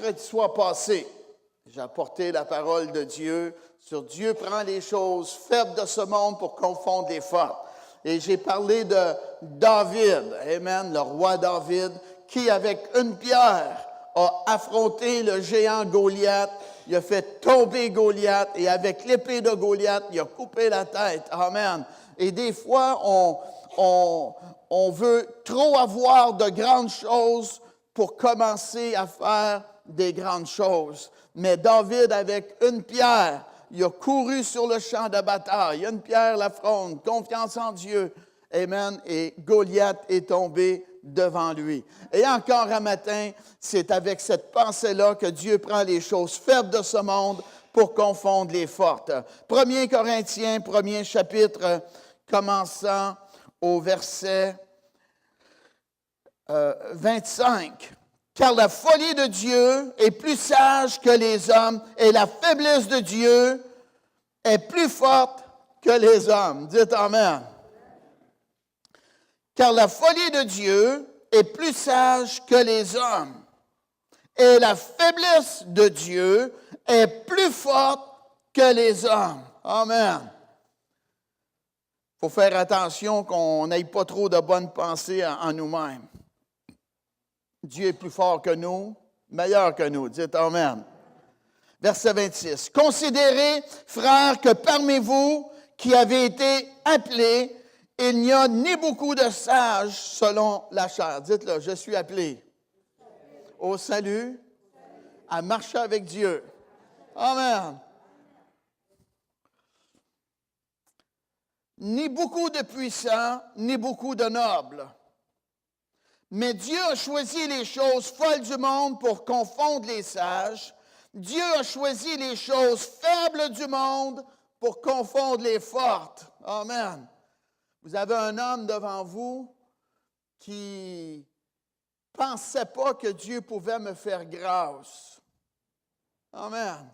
mercredi soir passé, j'ai apporté la parole de Dieu sur Dieu prend les choses faibles de ce monde pour confondre les fortes. Et j'ai parlé de David, amen, le roi David, qui avec une pierre a affronté le géant Goliath. Il a fait tomber Goliath et avec l'épée de Goliath, il a coupé la tête. Amen. Et des fois, on veut trop avoir de grandes choses pour commencer à faire des grandes choses. Mais David, avec une pierre, il a couru sur le champ de bataille. Une pierre l'affronte, confiance en Dieu. Amen. Et Goliath est tombé devant lui. Et encore un matin, c'est avec cette pensée-là que Dieu prend les choses faibles de ce monde pour confondre les fortes. 1 Corinthiens, 1er chapitre, commençant au verset 25. Car la folie de Dieu est plus sage que les hommes et la faiblesse de Dieu est plus forte que les hommes. Dites Amen. Car la folie de Dieu est plus sage que les hommes et la faiblesse de Dieu est plus forte que les hommes. Amen. Il faut faire attention qu'on n'ait pas trop de bonnes pensées en nous-mêmes. Dieu est plus fort que nous, meilleur que nous. Dites Amen. Verset 26. Considérez, frères, que parmi vous qui avez été appelés, il n'y a ni beaucoup de sages selon la chair. Dites-le, je suis appelé au salut, à marcher avec Dieu. Amen. Ni beaucoup de puissants, ni beaucoup de nobles. Mais Dieu a choisi les choses folles du monde pour confondre les sages. Dieu a choisi les choses faibles du monde pour confondre les fortes. Amen. Vous avez un homme devant vous qui ne pensait pas que Dieu pouvait me faire grâce. Amen.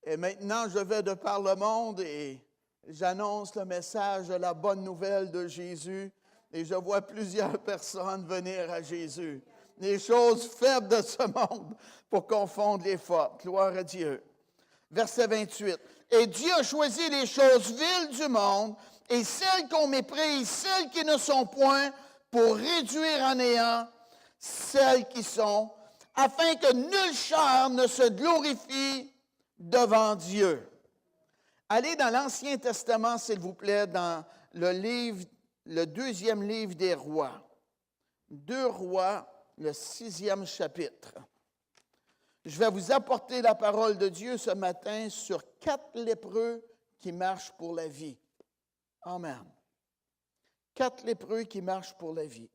Et maintenant, je vais de par le monde et j'annonce le message de la bonne nouvelle de Jésus. Et je vois plusieurs personnes venir à Jésus. Les choses faibles de ce monde pour confondre les fortes. Gloire à Dieu. Verset 28. Et Dieu a choisi les choses viles du monde et celles qu'on méprise, celles qui ne sont point, pour réduire en néant celles qui sont, afin que nulle chair ne se glorifie devant Dieu. Allez dans l'Ancien Testament, s'il vous plaît, dans le deuxième livre des Rois. 2 Rois, le 6e chapitre. Je vais vous apporter la parole de Dieu ce matin sur 4 lépreux qui marchent pour la vie. Amen. 4 lépreux qui marchent pour la vie.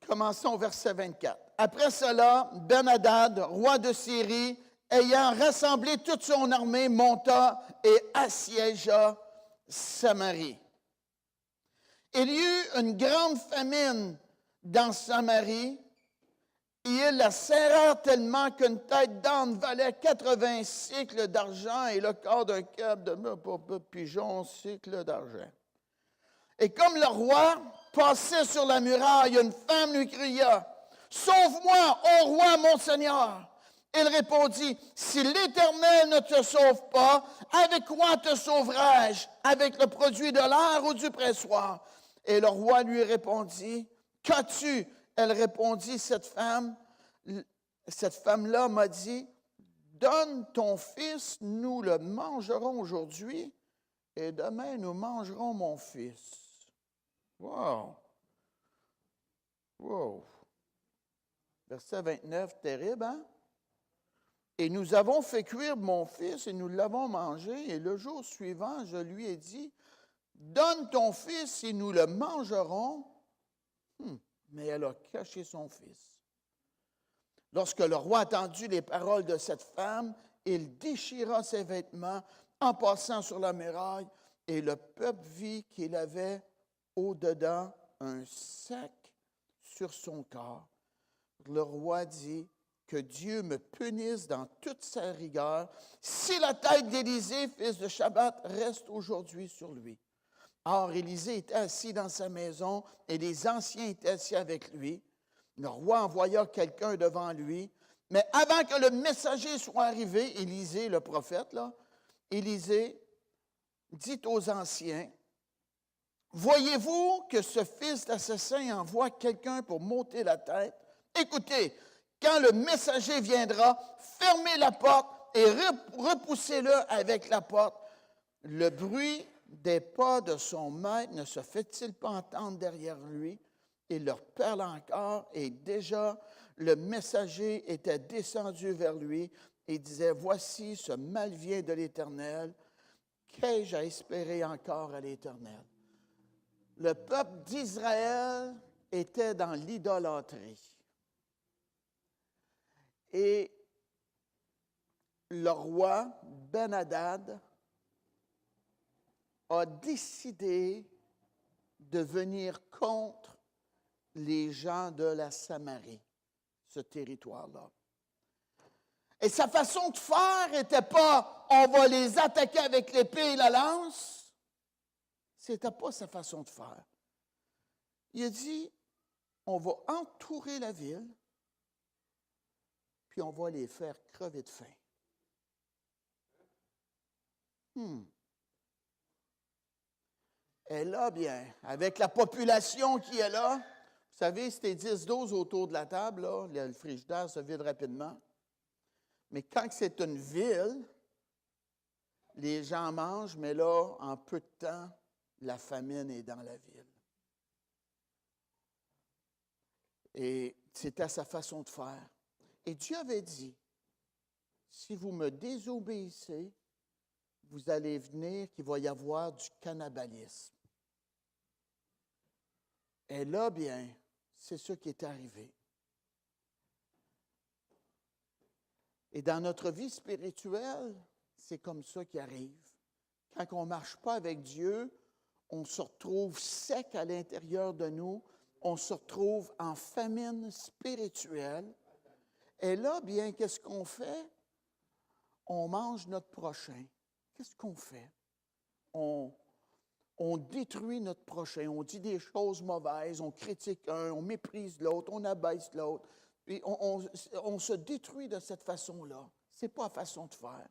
Commençons au verset 24. Après cela, Ben-Hadad, roi de Syrie, ayant rassemblé toute son armée, monta et assiégea Samarie. Il y eut une grande famine dans Samarie, et ils la serrèrent tellement qu'une tête d'âne valait 80 cycles d'argent et le corps d'un cœur de pigeon cycles d'argent. Et comme le roi passait sur la muraille, une femme lui cria, « Sauve-moi, ô roi, mon Seigneur! » Il répondit, « Si l'Éternel ne te sauve pas, avec quoi te sauverai-je? Avec le produit de l'air ou du pressoir? » Et le roi lui répondit, « Qu'as-tu? » Elle répondit, cette femme-là m'a dit, « Donne ton fils, nous le mangerons aujourd'hui, et demain nous mangerons mon fils. » Wow! Wow! Verset 29, terrible, hein? Et nous avons fait cuire mon fils et nous l'avons mangé. Et le jour suivant, je lui ai dit, donne ton fils et nous le mangerons. Mais elle a caché son fils. Lorsque le roi entendit les paroles de cette femme, il déchira ses vêtements en passant sur la muraille. Et le peuple vit qu'il avait au-dedans un sac sur son corps. Le roi dit, que Dieu me punisse dans toute sa rigueur, si la tête d'Élisée, fils de Shaphat, reste aujourd'hui sur lui. Or, Élisée était assis dans sa maison et les anciens étaient assis avec lui. Le roi envoya quelqu'un devant lui, mais avant que le messager soit arrivé, Élisée, le prophète, là, Élisée dit aux anciens, « Voyez-vous que ce fils d'assassin envoie quelqu'un pour m'ôter la tête? Écoutez, quand le messager viendra, fermez la porte et repoussez-le avec la porte. Le bruit des pas de son maître ne se fait-il pas entendre derrière lui? Il leur parle encore et déjà le messager était descendu vers lui et disait, « Voici, ce mal vient de l'Éternel. Qu'ai-je à espérer encore à l'Éternel? » Le peuple d'Israël était dans l'idolâtrie. Et le roi Ben-Hadad a décidé de venir contre les gens de la Samarie, ce territoire-là. Et sa façon de faire n'était pas « on va les attaquer avec l'épée et la lance ». Ce n'était pas sa façon de faire. Il a dit « on va entourer la ville, puis on va les faire crever de faim. » Et là, bien, avec la population qui est là, vous savez, c'était 10-12 autour de la table, là, le frigidaire se vide rapidement. Mais quand c'est une ville, les gens mangent, mais là, en peu de temps, la famine est dans la ville. Et c'était sa façon de faire. Et Dieu avait dit, si vous me désobéissez, vous allez venir qu'il va y avoir du cannibalisme. Et là, bien, c'est ce qui est arrivé. Et dans notre vie spirituelle, c'est comme ça qui arrive. Quand on ne marche pas avec Dieu, on se retrouve sec à l'intérieur de nous, on se retrouve en famine spirituelle. Et là, bien, qu'est-ce qu'on fait? On mange notre prochain. Qu'est-ce qu'on fait? On détruit notre prochain, on dit des choses mauvaises, on critique un, on méprise l'autre, on abaisse l'autre. Puis on se détruit de cette façon-là. Ce n'est pas la façon de faire.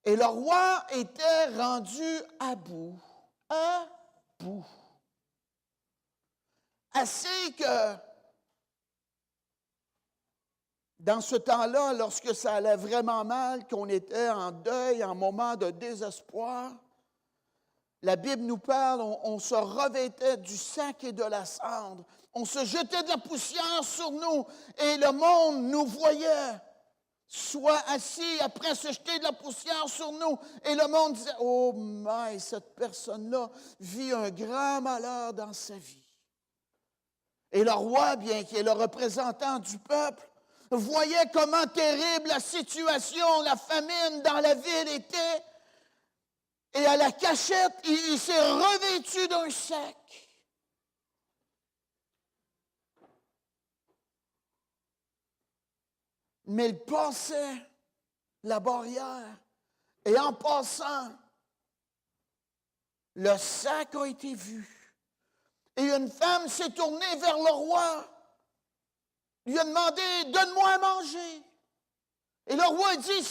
Et le roi était rendu à bout. À bout. Assez que, dans ce temps-là, lorsque ça allait vraiment mal, qu'on était en deuil, en moment de désespoir, la Bible nous parle, on se revêtait du sac et de la cendre. On se jetait de la poussière sur nous et le monde nous voyait, soit assis après se jeter de la poussière sur nous. Et le monde disait, oh my, cette personne-là vit un grand malheur dans sa vie. Et le roi, bien qu'il est le représentant du peuple, voyait comment terrible la situation, la famine dans la ville était. Et à la cachette, il s'est revêtu d'un sac. Mais il passait la barrière. Et en passant, le sac a été vu. Et une femme s'est tournée vers le roi. Il lui a demandé, donne-moi à manger. Et le roi dit,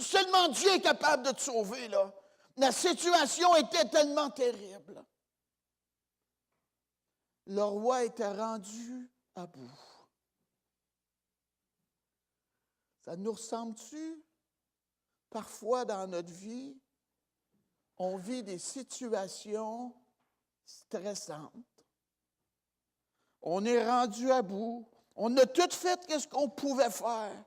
seulement Dieu est capable de te sauver, là. La situation était tellement terrible. Le roi était rendu à bout. Ça nous ressemble-tu? Parfois dans notre vie, on vit des situations stressantes. On est rendu à bout. On a tout fait ce qu'on pouvait faire.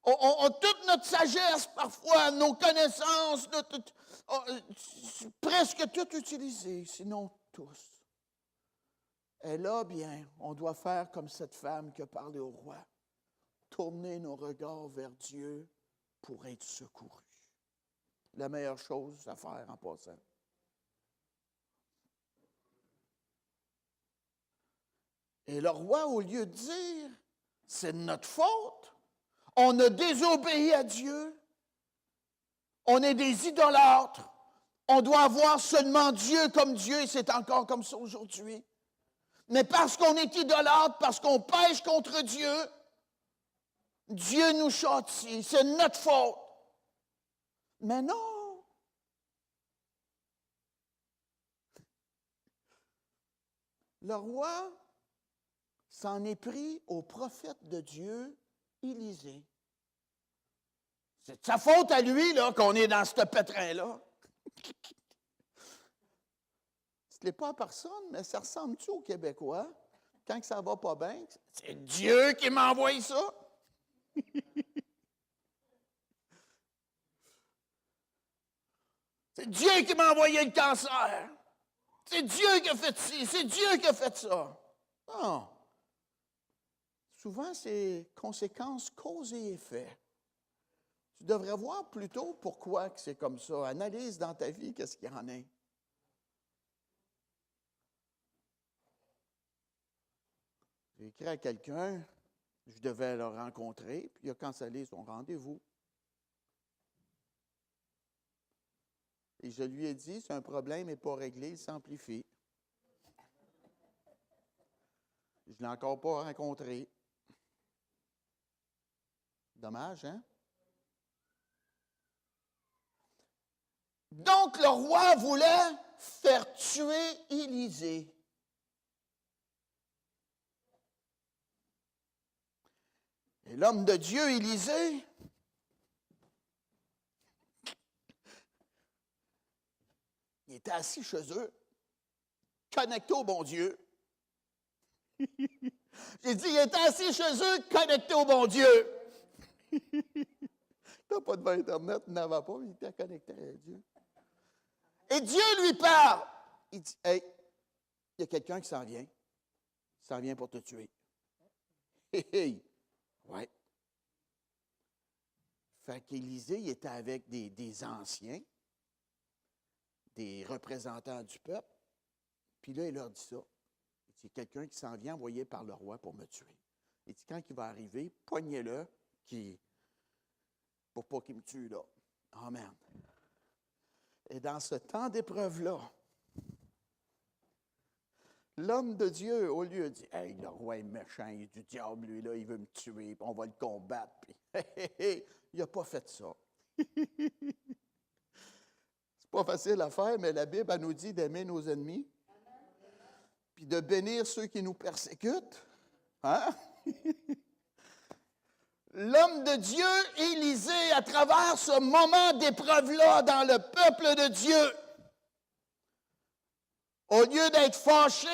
Toute notre sagesse, parfois, nos connaissances, presque tout utilisé, sinon tous. Et là, bien, on doit faire comme cette femme qui a parlé au roi. Tourner nos regards vers Dieu pour être secourus. La meilleure chose à faire en passant. Et le roi, au lieu de dire, c'est de notre faute, on a désobéi à Dieu, on est des idolâtres, on doit avoir seulement Dieu comme Dieu, et c'est encore comme ça aujourd'hui. Mais parce qu'on est idolâtre, parce qu'on pêche contre Dieu, Dieu nous châtie, c'est notre faute. Mais non! Le roi s'en est pris au prophète de Dieu, Élisée. C'est de sa faute à lui là, qu'on est dans ce pétrin-là. Ce n'est pas à personne, mais ça ressemble-tu aux Québécois? Quand ça va pas bien, c'est Dieu qui m'a envoyé ça. C'est Dieu qui m'a envoyé le cancer. C'est Dieu qui a fait ci, c'est Dieu qui a fait ça. Non. Souvent, c'est conséquences, cause et effet. Tu devrais voir plutôt pourquoi que c'est comme ça. Analyse dans ta vie qu'est-ce qu'il y en a. J'ai écrit à quelqu'un, je devais le rencontrer, puis il a cancellé son rendez-vous. Et je lui ai dit, si un problème n'est pas réglé, il s'amplifie. Je ne l'ai encore pas rencontré. Dommage, hein? Donc, le roi voulait faire tuer Élisée. Et l'homme de Dieu, Élisée, il était assis chez eux, connecté au bon Dieu. J'ai dit, il était assis chez eux, connecté au bon Dieu. Il n'a pas devant Internet, il n'avait pas, il était connecté à Dieu. Et Dieu lui parle. Il dit, hey, il y a quelqu'un qui s'en vient. Il s'en vient pour te tuer. Hey, hey. Ouais. Fait qu'Élisée, il était avec des anciens, des représentants du peuple. Puis là, il leur dit ça. Il dit, il y a quelqu'un qui s'en vient envoyé par le roi pour me tuer. Il dit, quand il va arriver, poignez-le pour pas qu'il me tue là. Amen. Et dans ce temps d'épreuve-là, l'homme de Dieu, au lieu de dire, hey, le roi est méchant, il est du diable, lui, là, il veut me tuer, puis on va le combattre. Puis, il n'a pas fait ça. C'est pas facile à faire, mais la Bible, elle nous dit d'aimer nos ennemis, puis de bénir ceux qui nous persécutent. Hein? L'homme de Dieu, Élisée, à travers ce moment d'épreuve-là dans le peuple de Dieu, au lieu d'être fâché,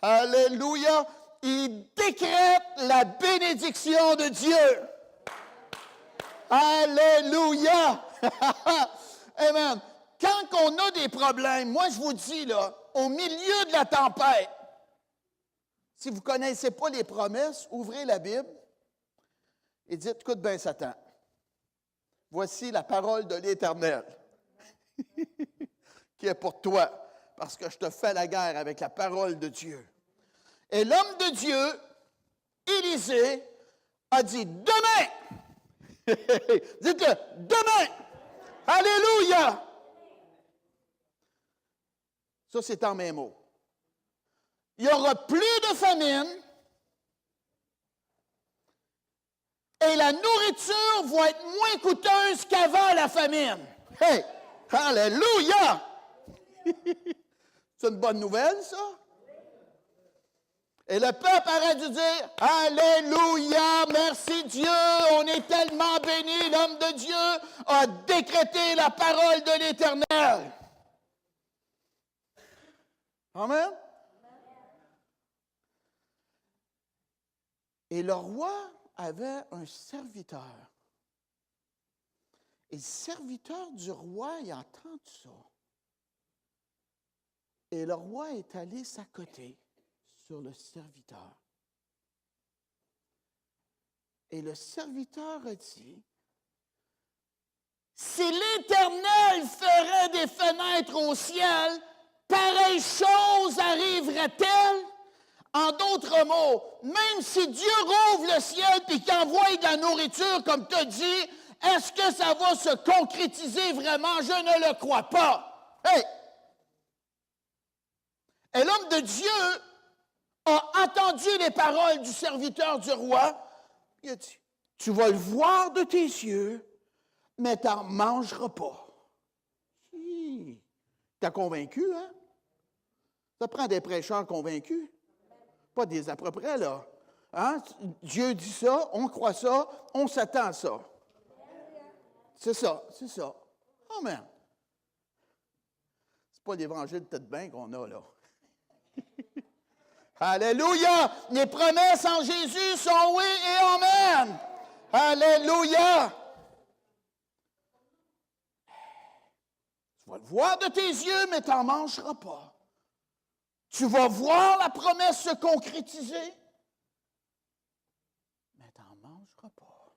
alléluia, il décrète la bénédiction de Dieu. Alléluia! Amen. Quand on a des problèmes, moi je vous dis, là, au milieu de la tempête, si vous ne connaissez pas les promesses, ouvrez la Bible et dites, écoute bien Satan, voici la parole de l'Éternel qui est pour toi, parce que je te fais la guerre avec la parole de Dieu. Et l'homme de Dieu, Élisée, a dit, demain, dites-le, demain, alléluia. Ça, c'est en mes mots. Il n'y aura plus de famine et la nourriture va être moins coûteuse qu'avant la famine. Hey! Alléluia! C'est une bonne nouvelle, ça? Et le peuple aurait dû dire, alléluia, merci Dieu, on est tellement bénis, l'homme de Dieu a décrété la parole de l'Éternel. Amen? Et le roi avait un serviteur. Et le serviteur du roi, il a entendu ça. Et le roi est allé s'accoter sur le serviteur. Et le serviteur a dit, si l'Éternel ferait des fenêtres au ciel, pareille chose arriverait-elle En d'autres mots, même si Dieu rouvre le ciel et qu'il envoie de la nourriture, comme tu as dit, est-ce que ça va se concrétiser vraiment? Je ne le crois pas. Hey! Et l'homme de Dieu a entendu les paroles du serviteur du roi. Il a dit, tu vas le voir de tes yeux, mais tu n'en mangeras pas. T'as convaincu, hein? Ça prend des prêcheurs convaincus, pas des à peu près, là. Hein? Dieu dit ça, on croit ça, on s'attend à ça. C'est ça, c'est ça. Amen. C'est pas l'évangile de tête bain qu'on a, là. Alléluia! Les promesses en Jésus sont oui et amen. Alléluia! Tu vas le voir de tes yeux, mais tu n'en mangeras pas. Tu vas voir la promesse se concrétiser, mais tu n'en mangeras pas.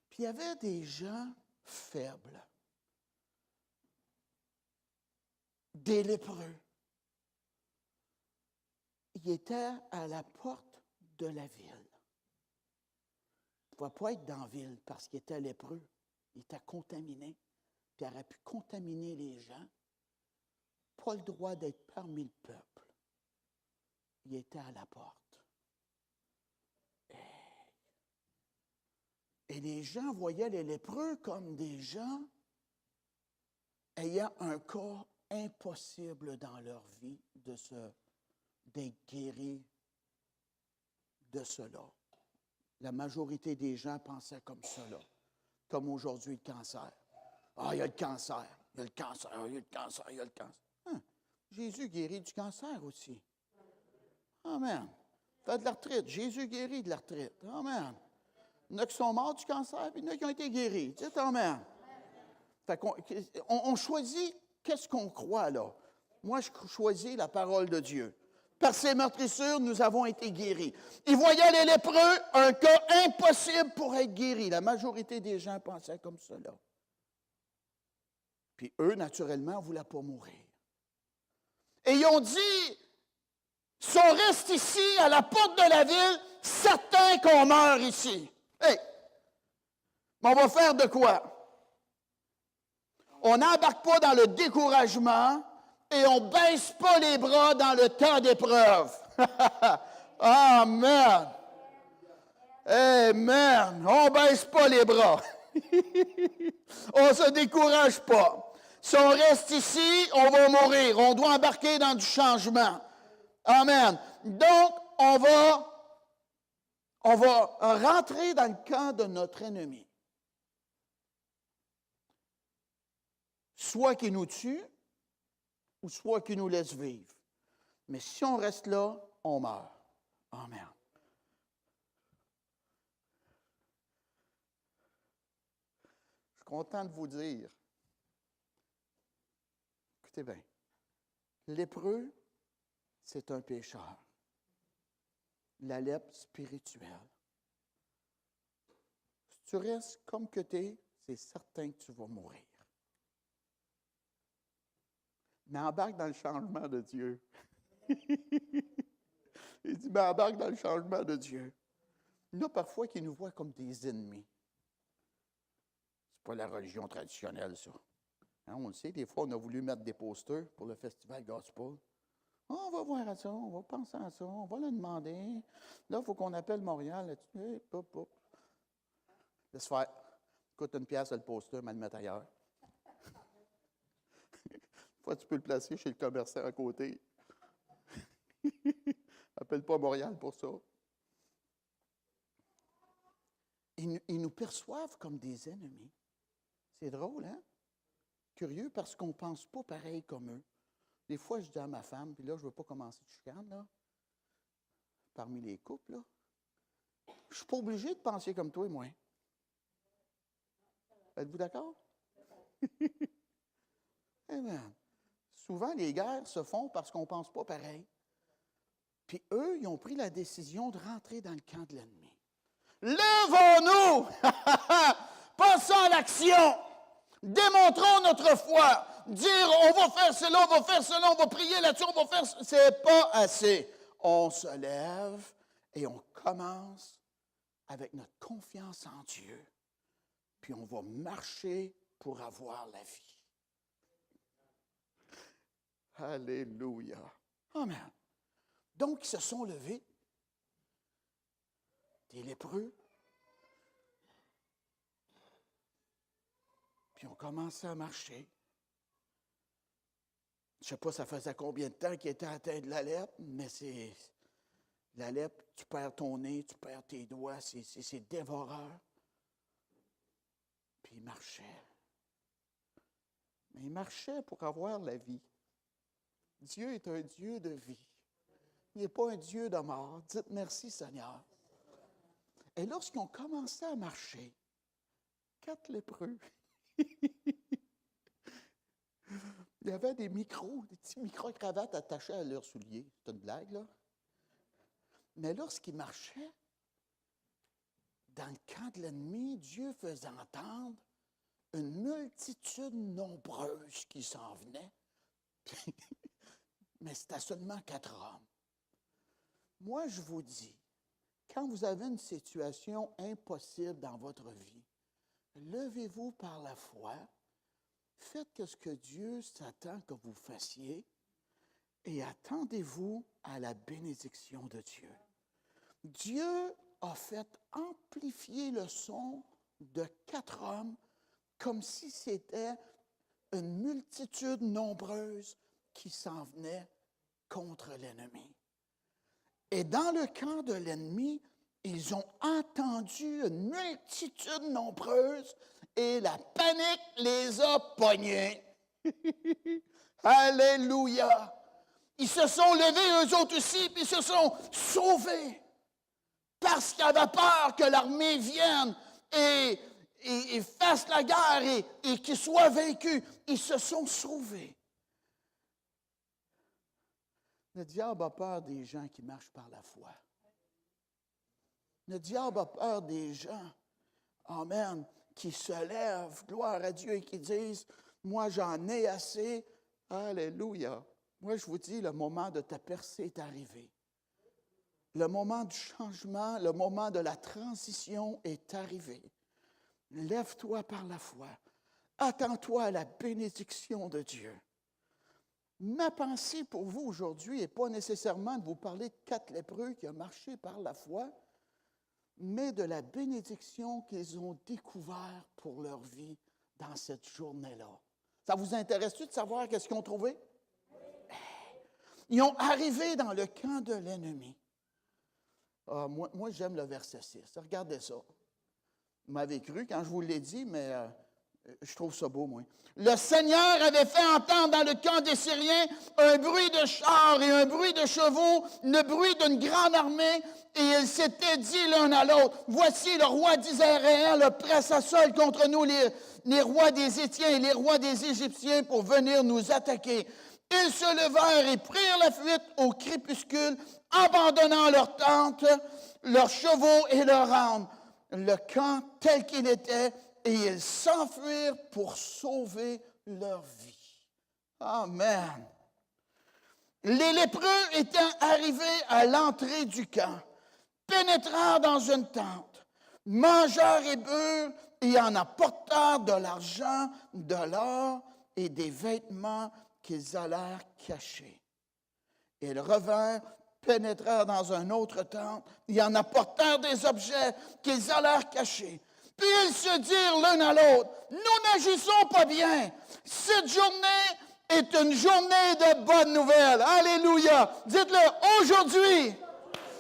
Puis il y avait des gens faibles, des lépreux. Ils étaient à la porte de la ville. Il ne pouvait pas être dans la ville parce qu'il était lépreux. Il était contaminé. Puis il aurait pu contaminer les gens. Pas le droit d'être parmi le peuple. Il était à la porte. Et les gens voyaient les lépreux comme des gens ayant un cas impossible dans leur vie d'être guéris de cela. La majorité des gens pensaient comme cela, comme aujourd'hui le cancer. Ah, il y a le cancer, il y a le cancer, il y a le cancer, il y a le cancer. Jésus guérit du cancer aussi. Amen. Fait de l'arthrite, Jésus guérit de l'arthrite. Amen. Il y en a qui sont morts du cancer, puis il y en a qui ont été guéris. Dites amen. Fait on choisit qu'est-ce qu'on croit là. Moi, je choisis la parole de Dieu. Par ses meurtrissures, nous avons été guéris. Ils voyaient les lépreux, un cas impossible pour être guéri. La majorité des gens pensaient comme cela. Puis eux, naturellement, ne voulaient pas mourir. Et ils ont dit, si on reste ici, à la porte de la ville, certain qu'on meurt ici. Hey! Mais on va faire de quoi? On n'embarque pas dans le découragement et on ne baisse pas les bras dans le temps d'épreuve. Amen! Amen! On ne baisse pas les bras. On ne se décourage pas. Si on reste ici, on va mourir. On doit embarquer dans du changement. Amen. Donc, on va rentrer dans le camp de notre ennemi. Soit qu'il nous tue, ou soit qu'il nous laisse vivre. Mais si on reste là, on meurt. Amen. Je suis content de vous dire, écoutez bien, lépreux, c'est un pécheur. La lèpre spirituelle. Si tu restes comme que tu es, c'est certain que tu vas mourir. Mais embarque dans le changement de Dieu. Il dit, mais embarque dans le changement de Dieu. Il y en a parfois qui nous voient comme des ennemis. C'est pas la religion traditionnelle, ça. Hein, on le sait, des fois, on a voulu mettre des posters pour le festival Gospel. Oh, on va voir à ça, on va penser à ça, on va le demander. Là, il faut qu'on appelle Montréal. Laisse faire. Coûte une pièce le poster, mais le mettre ailleurs. Fois, tu peux le placer chez le commerçant à côté. Appelle pas Montréal pour ça. Ils nous perçoivent comme des ennemis. C'est drôle, hein? Curieux parce qu'on ne pense pas pareil comme eux. Des fois, je dis à ma femme, puis là, je ne veux pas commencer de chicane, là, parmi les couples, là. Je ne suis pas obligé de penser comme toi et moi. Êtes-vous d'accord? Amen. Souvent, les guerres se font parce qu'on ne pense pas pareil. Puis eux, ils ont pris la décision de rentrer dans le camp de l'ennemi. Levons-nous! Passons à l'action! Démontrons notre foi. Dire, on va faire cela, on va faire cela, on va prier là-dessus, on va faire ça. C'est pas assez. On se lève et on commence avec notre confiance en Dieu. Puis on va marcher pour avoir la vie. Alléluia. Amen. Donc, ils se sont levés, des lépreux, puis ont commencé à marcher. Je ne sais pas ça faisait combien de temps qu'ils étaient atteints de la lèpre, mais c'est la lèpre, tu perds ton nez, tu perds tes doigts, c'est dévoreur. Puis ils marchaient. Mais ils marchaient pour avoir la vie. Dieu est un Dieu de vie. Il n'est pas un Dieu de mort. Dites merci, Seigneur. Et lorsqu'ils ont commencé à marcher, 4 lépreux, il y avait des petits micro-cravates attachés à leurs souliers. C'est une blague, là. Mais lorsqu'ils marchaient, dans le camp de l'ennemi, Dieu faisait entendre une multitude nombreuse qui s'en venait. Mais c'était seulement 4 hommes. Moi, je vous dis, quand vous avez une situation impossible dans votre vie, levez-vous par la foi, faites ce que Dieu s'attend que vous fassiez et attendez-vous à la bénédiction de Dieu. Dieu a fait amplifier le son de 4 hommes comme si c'était une multitude nombreuse qui s'en venait contre l'ennemi. Et dans le camp de l'ennemi, ils ont entendu une multitude nombreuse et la panique les a pognés. Alléluia! Ils se sont levés eux autres aussi, puis ils se sont sauvés. Parce qu'ils avaient peur que l'armée vienne et fasse la guerre et qu'ils soient vaincus. Ils se sont sauvés. Le diable a peur des gens qui marchent par la foi. Le diable a peur des gens, amen, qui se lèvent, gloire à Dieu, et qui disent, moi j'en ai assez, alléluia. Moi je vous dis, le moment de ta percée est arrivé. Le moment du changement, le moment de la transition est arrivé. Lève-toi par la foi. Attends-toi à la bénédiction de Dieu. Ma pensée pour vous aujourd'hui n'est pas nécessairement de vous parler de 4 lépreux qui ont marché par la foi, mais de la bénédiction qu'ils ont découvert pour leur vie dans cette journée-là. Ça vous intéresse-tu de savoir qu'est-ce qu'ils ont trouvé? Ils ont arrivé dans le camp de l'ennemi. Moi, j'aime le verset 6. Regardez ça. Vous m'avez cru quand je vous l'ai dit, mais je trouve ça beau, moi. Le Seigneur avait fait entendre dans le camp des Syriens un bruit de chars et un bruit de chevaux, le bruit d'une grande armée, et ils s'étaient dit l'un à l'autre, voici le roi d'Israël le presse à sol contre nous, les rois des Étiens et les rois des Égyptiens pour venir nous attaquer. Ils se levèrent et prirent la fuite au crépuscule, abandonnant leurs tentes, leurs chevaux et leurs ânes. Le camp tel qu'il était, et ils s'enfuirent pour sauver leur vie. Amen. Les lépreux étant arrivés à l'entrée du camp, pénétrèrent dans une tente, mangèrent et burent, et en apportèrent de l'argent, de l'or et des vêtements qu'ils allèrent cacher. Ils revinrent, pénétrèrent dans une autre tente, et en apportèrent des objets qu'ils allèrent cacher. Puis ils se dirent l'un à l'autre, nous n'agissons pas bien. Cette journée est une journée de bonnes nouvelles. Alléluia. Dites-le, aujourd'hui,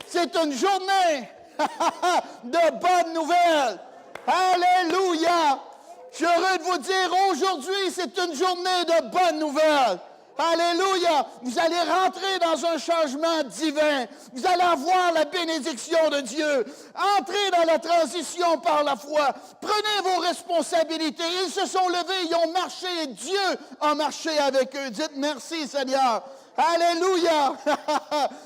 c'est une journée de bonnes nouvelles. Alléluia. Je suis heureux de vous dire, aujourd'hui, c'est une journée de bonnes nouvelles. Alléluia! Vous allez rentrer dans un changement divin. Vous allez avoir la bénédiction de Dieu. Entrez dans la transition par la foi. Prenez vos responsabilités. Ils se sont levés, ils ont marché et Dieu a marché avec eux. Dites merci, Seigneur. Alléluia!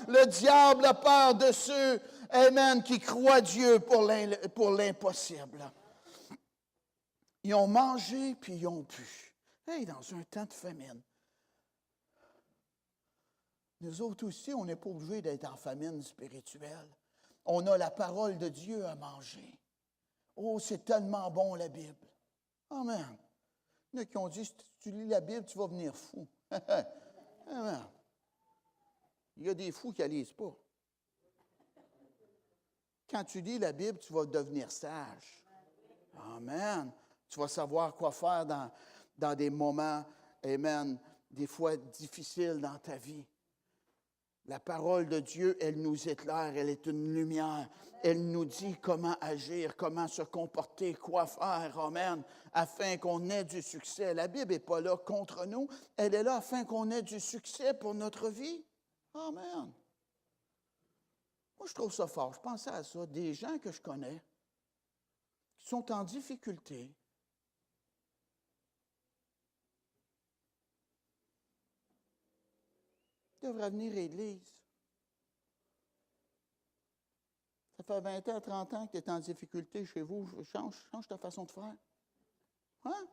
Le diable a peur de ceux, amen, qui croient Dieu pour l'impossible. Ils ont mangé, puis ils ont bu. Hey, dans un temps de famine. Nous autres aussi, on n'est pas obligé d'être en famine spirituelle. On a la parole de Dieu à manger. Oh, c'est tellement bon, la Bible. Amen. Il y en a qui ont dit, si tu lis la Bible, tu vas venir fou. Amen. Il y a des fous qui ne la lisent pas. Quand tu lis la Bible, tu vas devenir sage. Amen. Tu vas savoir quoi faire dans des moments, amen, des fois difficiles dans ta vie. La parole de Dieu, elle nous éclaire, elle est une lumière. Elle nous dit comment agir, comment se comporter, quoi faire, amen, afin qu'on ait du succès. La Bible n'est pas là contre nous, elle est là afin qu'on ait du succès pour notre vie. Amen. Moi, je trouve ça fort. Je pensais à ça. Des gens que je connais qui sont en difficulté. Ils devraient venir à l'Église. Ça fait 20 ans, 30 ans que tu es en difficulté chez vous. Change ta façon de faire. Hein?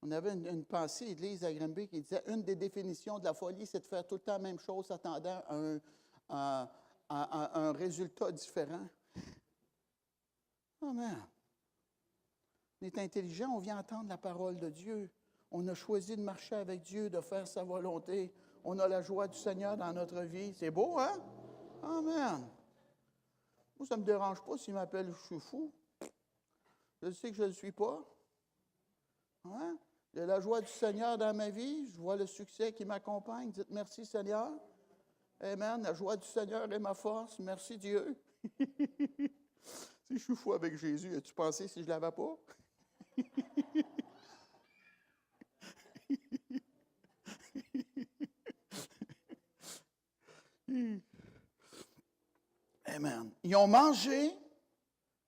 On avait une pensée, l'Église à Granby, qui disait une des définitions de la folie, c'est de faire tout le temps la même chose, s'attendant à un résultat différent. Amen. On est intelligent, on vient entendre la parole de Dieu. On a choisi de marcher avec Dieu, de faire sa volonté. On a la joie du Seigneur dans notre vie. C'est beau, hein? Amen. Moi, ça ne me dérange pas s'il m'appelle je suis fou. Je sais que je ne le suis pas. Hein? J'ai la joie du Seigneur dans ma vie. Je vois le succès qui m'accompagne. Dites merci, Seigneur. Amen. La joie du Seigneur est ma force. Merci, Dieu. Si je suis fou avec Jésus, as-tu pensé si je ne l'avais pas? Amen. Ils ont mangé,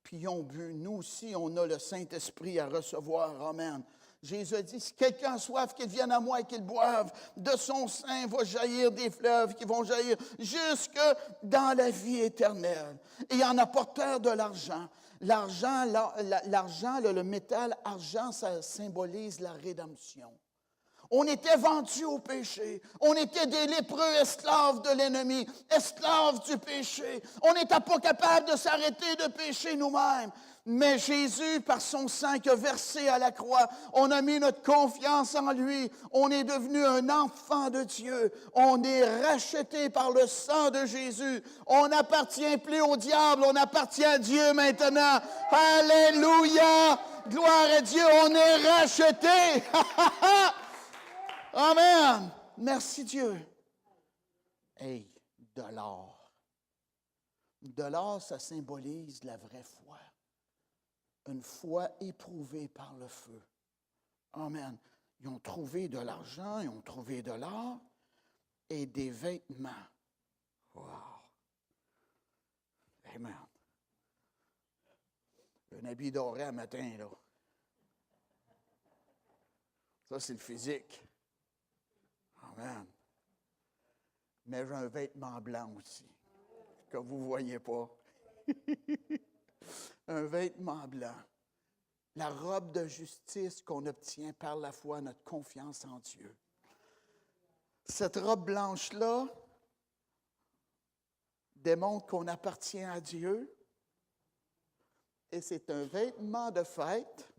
puis ils ont bu. Nous aussi, on a le Saint-Esprit à recevoir. Amen. Jésus a dit, si quelqu'un a soif, qu'il vienne à moi et qu'il boive. De son sein va jaillir des fleuves qui vont jaillir jusque dans la vie éternelle. Et en apporteur de l'argent. L'argent, le métal argent, ça symbolise la rédemption. On était vendus au péché. On était des lépreux esclaves de l'ennemi, esclaves du péché. On n'était pas capable de s'arrêter de pécher nous-mêmes. Mais Jésus, par son sang qui a versé à la croix, on a mis notre confiance en lui. On est devenu un enfant de Dieu. On est racheté par le sang de Jésus. On n'appartient plus au diable, on appartient à Dieu maintenant. Alléluia! Gloire à Dieu, on est racheté. Amen. Merci Dieu. Hey, de l'or. De l'or, ça symbolise la vraie foi. Une foi éprouvée par le feu. Amen. Ils ont trouvé de l'argent, ils ont trouvé de l'or et des vêtements. Wow. Amen. Un habit doré à matin, là. Ça, c'est le physique. Amen. Mais j'ai un vêtement blanc aussi, que vous ne voyez pas. Un vêtement blanc. La robe de justice qu'on obtient par la foi, notre confiance en Dieu. Cette robe blanche-là démontre qu'on appartient à Dieu. Et c'est un vêtement de fête.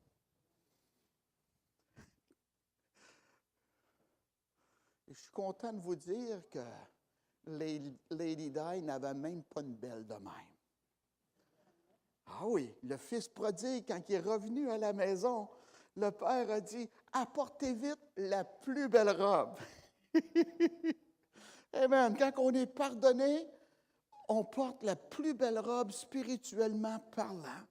Et je suis content de vous dire que Lady Di n'avait même pas une belle de même. Ah oui, le fils prodigue, quand il est revenu à la maison, le père a dit, apportez vite la plus belle robe. Amen. Quand on est pardonné, on porte la plus belle robe spirituellement parlant.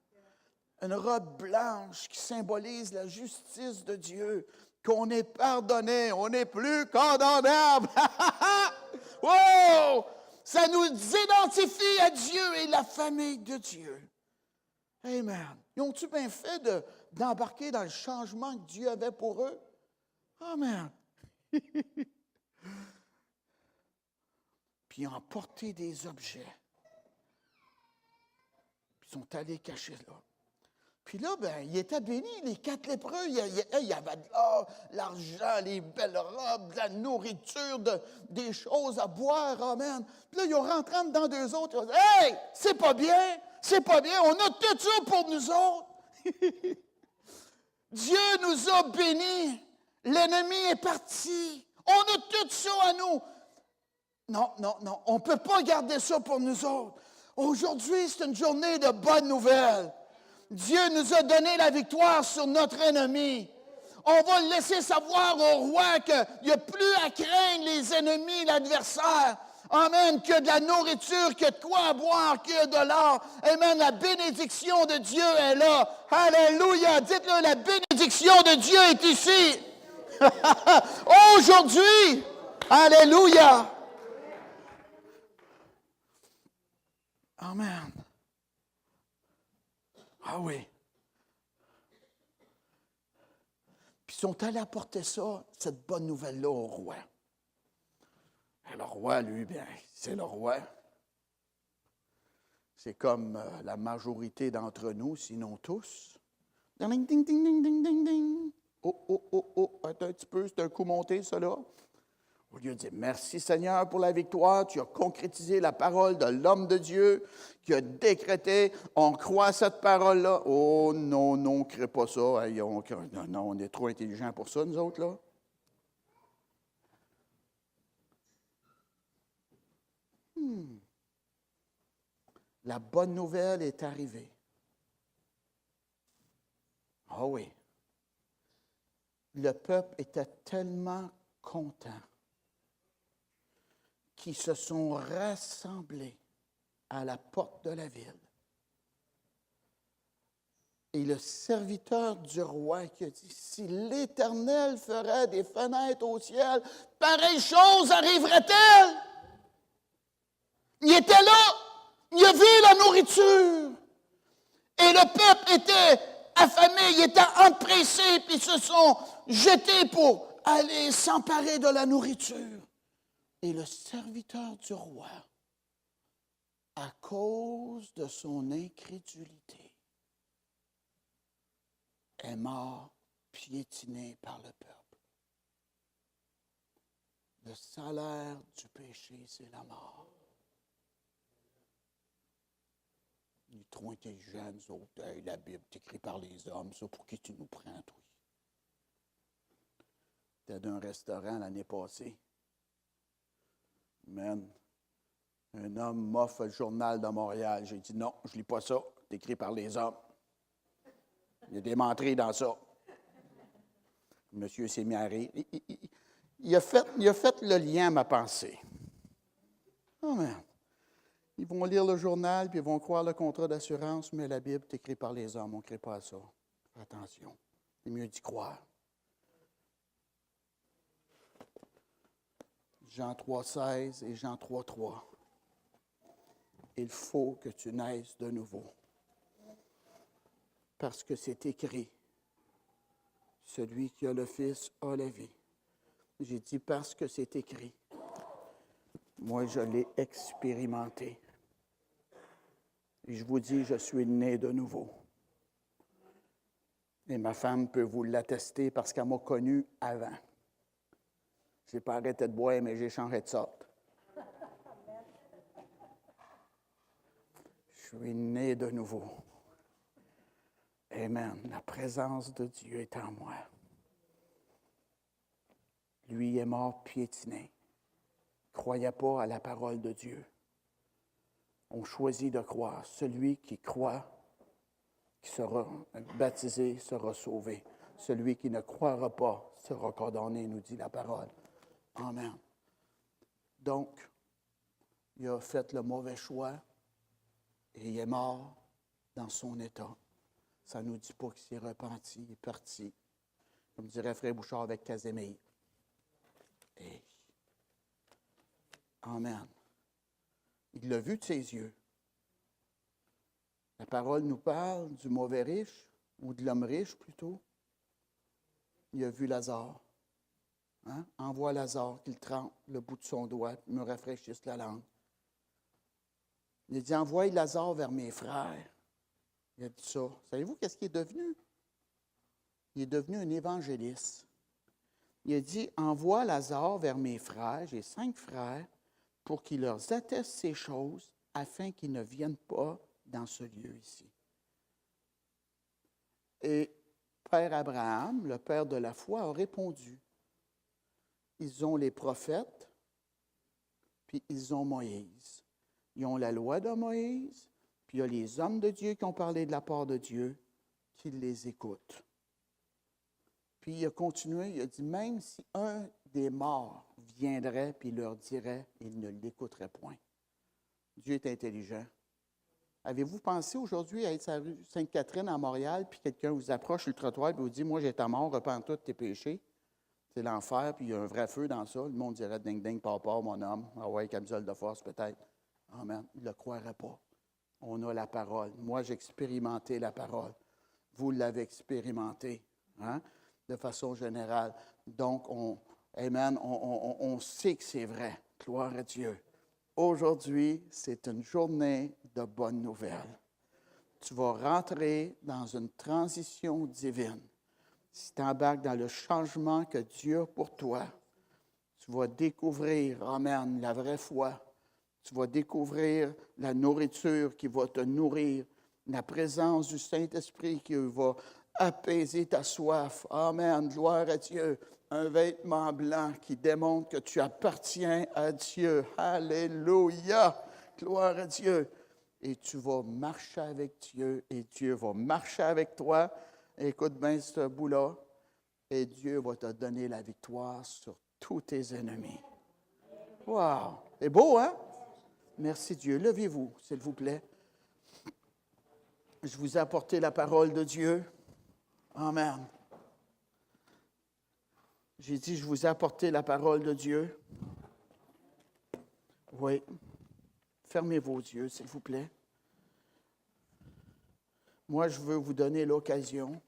Une robe blanche qui symbolise la justice de Dieu, qu'on est pardonné, on n'est plus condamnable. Wow! Ça nous identifie à Dieu et la famille de Dieu. Amen. Ils ont-tu bien fait d'embarquer dans le changement que Dieu avait pour eux? Amen. Puis ils ont porté des objets. Puis ils sont allés cacher là. Puis là, ben, il était béni, les 4 lépreux. Il y avait de l'or, l'argent, les belles robes, de la nourriture, des choses à boire. Amen. Puis là, ils ont rentré dans d'eux autres. Ils ont dit, hey, c'est pas bien, on a tout ça pour nous autres. Dieu nous a bénis. L'ennemi est parti. On a tout ça à nous. Non, on ne peut pas garder ça pour nous autres. Aujourd'hui, c'est une journée de bonnes nouvelles. Dieu nous a donné la victoire sur notre ennemi. On va laisser savoir au roi qu'il n'y a plus à craindre les ennemis, l'adversaire. Amen. Que de la nourriture, que de quoi boire, que de l'or. Amen. La bénédiction de Dieu est là. Alléluia. Dites-le, la bénédiction de Dieu est ici. Aujourd'hui. Alléluia. Amen. Ah oui. Puis ils sont allés apporter ça, cette bonne nouvelle-là au roi. Et le roi, lui, bien, c'est le roi. C'est comme la majorité d'entre nous, sinon tous. Ding, ding, ding, ding, ding, ding, ding. Oh, attends un petit peu, c'est un coup monté, ça là. Au lieu de dire, merci Seigneur pour la victoire, tu as concrétisé la parole de l'homme de Dieu qui a décrété, on croit à cette parole-là. Oh non, on ne crée pas ça. Hey, non, on est trop intelligents pour ça, nous autres, là. La bonne nouvelle est arrivée. Ah oui. Le peuple était tellement content qui se sont rassemblés à la porte de la ville. Et le serviteur du roi qui a dit, si l'Éternel ferait des fenêtres au ciel, pareille chose arriverait-elle? Il était là, il a vu la nourriture. Et le peuple était affamé, il était empressé, puis ils se sont jetés pour aller s'emparer de la nourriture. Et le serviteur du roi, à cause de son incrédulité, est mort piétiné par le peuple. Le salaire du péché, c'est la mort. Il est trop intelligent, nous autres. Hey, la Bible est écrite par les hommes, ça, pour qui tu nous prends, toi? J'étais dans un restaurant l'année passée. Man, un homme m'offre le journal de Montréal. J'ai dit non, je ne lis pas ça. C'est écrit par les hommes. Il y a des menteries dans ça. Le monsieur s'est mis à rire. Il a fait le lien à ma pensée. Oh man. Ils vont lire le journal, puis ils vont croire le contrat d'assurance, mais la Bible est écrite par les hommes. On ne crée pas à ça. Attention. C'est mieux d'y croire. Jean 3,16 et Jean 3,3. Il faut que tu naisses de nouveau. Parce que c'est écrit, celui qui a le Fils a la vie. J'ai dit parce que c'est écrit. Moi, je l'ai expérimenté. Et je vous dis, je suis né de nouveau. Et ma femme peut vous l'attester parce qu'elle m'a connu avant. Je n'ai pas arrêté de boire, mais j'ai changé de sorte. Je suis né de nouveau. Amen. La présence de Dieu est en moi. Lui est mort piétiné. Ne croyait pas à la parole de Dieu. On choisit de croire. Celui qui croit, qui sera baptisé, sera sauvé. Celui qui ne croira pas sera condamné, nous dit la parole. Amen. Donc, il a fait le mauvais choix et il est mort dans son état. Ça ne nous dit pas qu'il s'est repenti, il est parti. Comme dirait Frère Bouchard avec Casimir. Et amen. Il l'a vu de ses yeux. La parole nous parle du mauvais riche, ou de l'homme riche plutôt. Il a vu Lazare. Hein? Envoie Lazare qu'il trempe le bout de son doigt, me rafraîchisse la langue. Il a dit, envoie Lazare vers mes frères. Il a dit ça. Savez-vous qu'est-ce qu'il est devenu? Il est devenu un évangéliste. Il a dit, envoie Lazare vers mes frères, j'ai 5 frères, pour qu'ils leur attestent ces choses, afin qu'ils ne viennent pas dans ce lieu ici. Et Père Abraham, le père de la foi, a répondu. Ils ont les prophètes, puis ils ont Moïse. Ils ont la loi de Moïse, puis il y a les hommes de Dieu qui ont parlé de la part de Dieu, qui les écoutent. Puis il a continué, il a dit, même si un des morts viendrait puis leur dirait, ils ne l'écouteraient point. Dieu est intelligent. Avez-vous pensé aujourd'hui à être sur la rue Sainte-Catherine à Montréal, puis quelqu'un vous approche sur le trottoir et vous dit, moi j'étais mort, repens-toi de tes péchés. C'est l'enfer, puis il y a un vrai feu dans ça. Le monde dirait, ding, ding, papa, mon homme. Ah ouais, camisole de force peut-être. Amen. Il ne le croirait pas. On a la parole. Moi, j'ai expérimenté la parole. Vous l'avez expérimenté, hein, de façon générale. Donc, amen, on sait que c'est vrai. Gloire à Dieu. Aujourd'hui, c'est une journée de bonnes nouvelles. Tu vas rentrer dans une transition divine. Si tu embarques dans le changement que Dieu a pour toi, tu vas découvrir, amen, la vraie foi. Tu vas découvrir la nourriture qui va te nourrir, la présence du Saint-Esprit qui va apaiser ta soif. Amen, gloire à Dieu. Un vêtement blanc qui démontre que tu appartiens à Dieu. Alléluia, gloire à Dieu. Et tu vas marcher avec Dieu et Dieu va marcher avec toi. Écoute bien ce bout-là. Et Dieu va te donner la victoire sur tous tes ennemis. Wow! C'est beau, hein? Merci Dieu. Levez-vous, s'il vous plaît. Je vous ai apporté la parole de Dieu. Amen. J'ai dit, je vous ai apporté la parole de Dieu. Oui. Fermez vos yeux, s'il vous plaît. Moi, je veux vous donner l'occasion.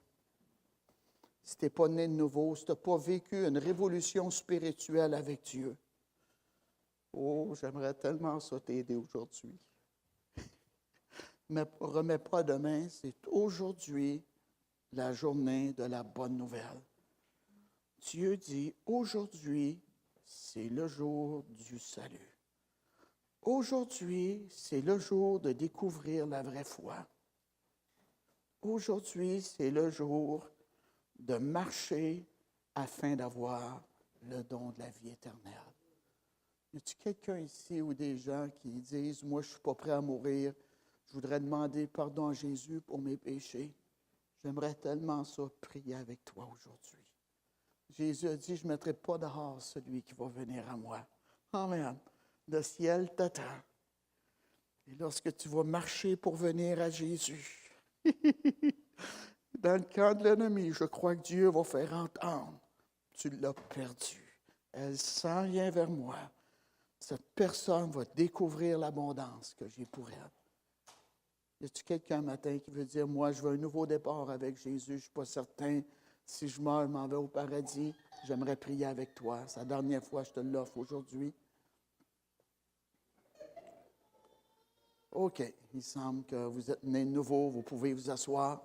Si tu n'es pas né de nouveau, si tu n'as pas vécu une révolution spirituelle avec Dieu, oh, j'aimerais tellement ça t'aider aujourd'hui. Mais ne remets pas demain, c'est aujourd'hui la journée de la bonne nouvelle. Dieu dit, aujourd'hui, c'est le jour du salut. Aujourd'hui, c'est le jour de découvrir la vraie foi. Aujourd'hui, c'est le jour de marcher afin d'avoir le don de la vie éternelle. Y a-t-il quelqu'un ici ou des gens qui disent, moi, je ne suis pas prêt à mourir, je voudrais demander pardon à Jésus pour mes péchés. J'aimerais tellement ça prier avec toi aujourd'hui. Jésus a dit, je ne mettrai pas dehors celui qui va venir à moi. Amen. Le ciel t'attend. Et lorsque tu vas marcher pour venir à Jésus, dans le camp de l'ennemi, je crois que Dieu va faire entendre. Tu l'as perdu. Elle s'en vient vers moi. Cette personne va découvrir l'abondance que j'ai pour elle. Y a-t-il quelqu'un matin qui veut dire, moi, je veux un nouveau départ avec Jésus, je ne suis pas certain. Si je meurs, je m'en vais au paradis. J'aimerais prier avec toi. C'est la dernière fois que je te l'offre aujourd'hui. OK. Il semble que vous êtes né de nouveau. Vous pouvez vous asseoir.